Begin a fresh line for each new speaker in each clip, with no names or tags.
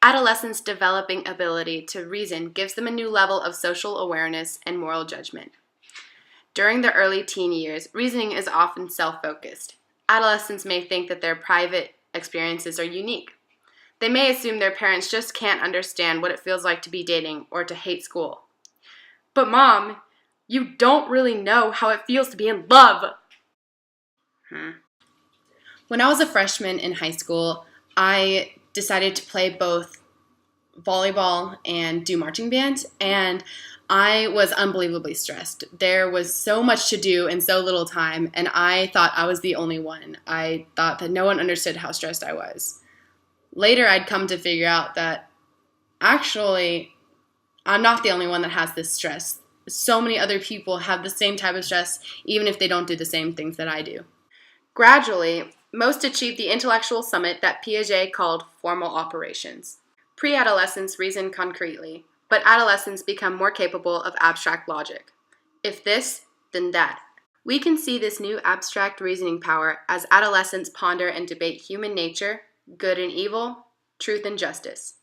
Adolescents' developing ability to reason gives them a new level of social awareness and moral judgment. During the early teen years, reasoning is often self-focused. Adolescents may think that their private experiences are unique. They may assume their parents just can't understand what it feels like to be dating or to hate school. But Mom, you don't really know how it feels to be in love. When I was a freshman in high school, I decided to play both volleyball and do marching band, and I was unbelievably stressed. There was so much to do in so little time, and I thought I was the only one. I thought that no one understood how stressed I was. Later, I'd come to figure out that actually, I'm not the only one that has this stress. So many other people have the same type of stress, even if they don't do the same things that I do. Gradually, most achieved the intellectual summit that Piaget called formal operations. Pre-adolescents reason concretely, but adolescents become more capable of abstract logic. If this, then that. We can see this new abstract reasoning power as adolescents ponder and debate human nature, good and evil, truth and justice.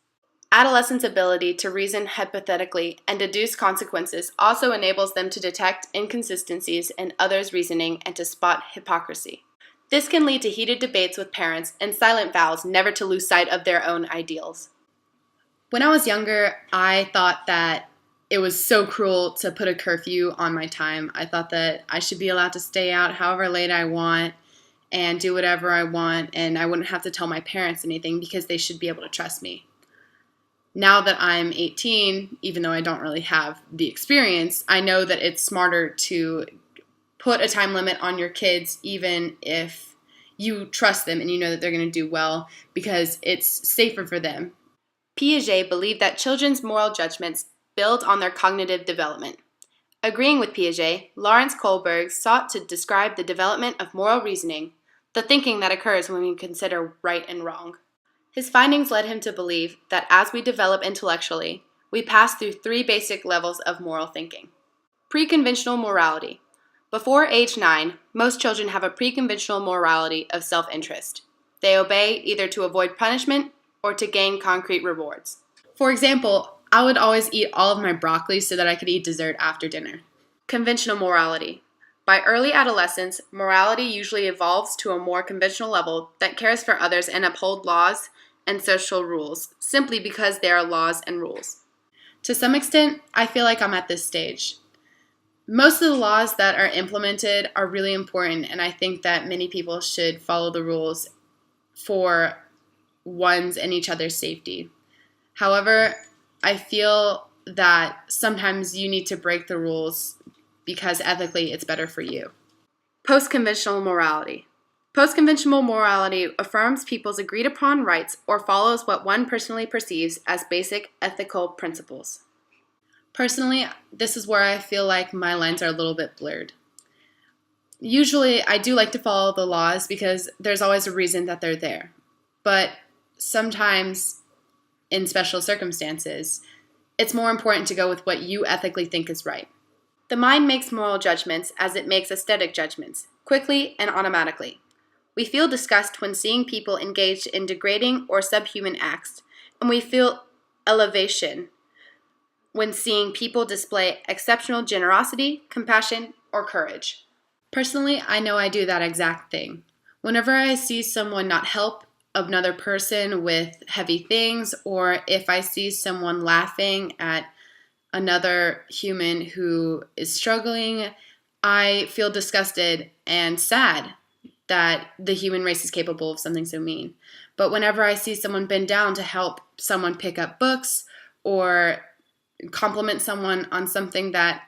Adolescents' ability to reason hypothetically and deduce consequences also enables them to detect inconsistencies in others' reasoning and to spot hypocrisy. This can lead to heated debates with parents and silent vows never to lose sight of their own ideals. When I was younger, I thought that it was so cruel to put a curfew on my time. I thought that I should be allowed to stay out however late I want and do whatever I want, and I wouldn't have to tell my parents anything because they should be able to trust me. Now that I'm 18, even though I don't really have the experience, I know that it's smarter to put a time limit on your kids even if you trust them and you know that they're going to do well because it's safer for them. Piaget believed that children's moral judgments build on their cognitive development. Agreeing with Piaget, Lawrence Kohlberg sought to describe the development of moral reasoning, the thinking that occurs when we consider right and wrong. His findings led him to believe that as we develop intellectually, we pass through 3 basic levels of moral thinking. Pre-conventional morality. Before age 9, most children have a pre-conventional morality of self-interest. They obey either to avoid punishment or to gain concrete rewards. For example, I would always eat all of my broccoli so that I could eat dessert after dinner. Conventional morality. By early adolescence, morality usually evolves to a more conventional level that cares for others and upholds laws and social rules, simply because they are laws and rules. To some extent, I feel like I'm at this stage. Most of the laws that are implemented are really important, and I think that many people should follow the rules for one's and each other's safety. However, I feel that sometimes you need to break the rules because ethically it's better for you. Post-conventional morality. Post-conventional morality affirms people's agreed upon rights or follows what one personally perceives as basic ethical principles. Personally, this is where I feel like my lines are a little bit blurred. Usually, I do like to follow the laws because there's always a reason that they're there. But sometimes, in special circumstances, it's more important to go with what you ethically think is right. The mind makes moral judgments as it makes aesthetic judgments, quickly and automatically. We feel disgust when seeing people engaged in degrading or subhuman acts, and we feel elevation when seeing people display exceptional generosity, compassion, or courage. Personally, I know I do that exact thing. Whenever I see someone not help another person with heavy things, or if I see someone laughing at another human who is struggling, I feel disgusted and sad that the human race is capable of something so mean. But whenever I see someone bend down to help someone pick up books or compliment someone on something that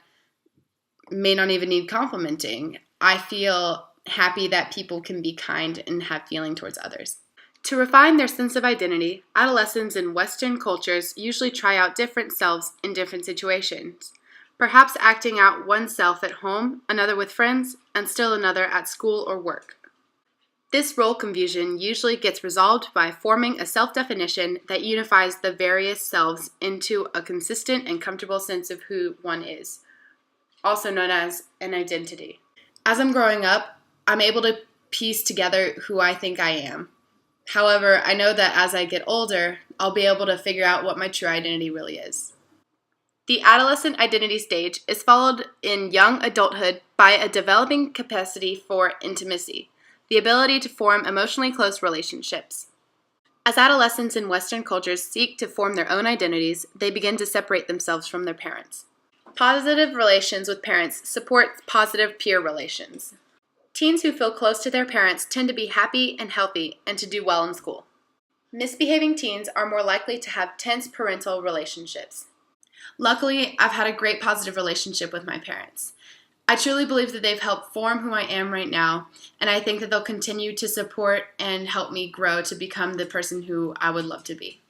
may not even need complimenting, I feel happy that people can be kind and have feeling towards others. To refine their sense of identity, adolescents in Western cultures usually try out different selves in different situations, perhaps acting out one self at home, another with friends, and still another at school or work. This role confusion usually gets resolved by forming a self-definition that unifies the various selves into a consistent and comfortable sense of who one is, also known as an identity. As I'm growing up, I'm able to piece together who I think I am. However, I know that as I get older, I'll be able to figure out what my true identity really is. The adolescent identity stage is followed in young adulthood by a developing capacity for intimacy, the ability to form emotionally close relationships. As adolescents in Western cultures seek to form their own identities, they begin to separate themselves from their parents. Positive relations with parents support positive peer relations. Teens who feel close to their parents tend to be happy and healthy and to do well in school. Misbehaving teens are more likely to have tense parental relationships. Luckily, I've had a great positive relationship with my parents. I truly believe that they've helped form who I am right now, and I think that they'll continue to support and help me grow to become the person who I would love to be.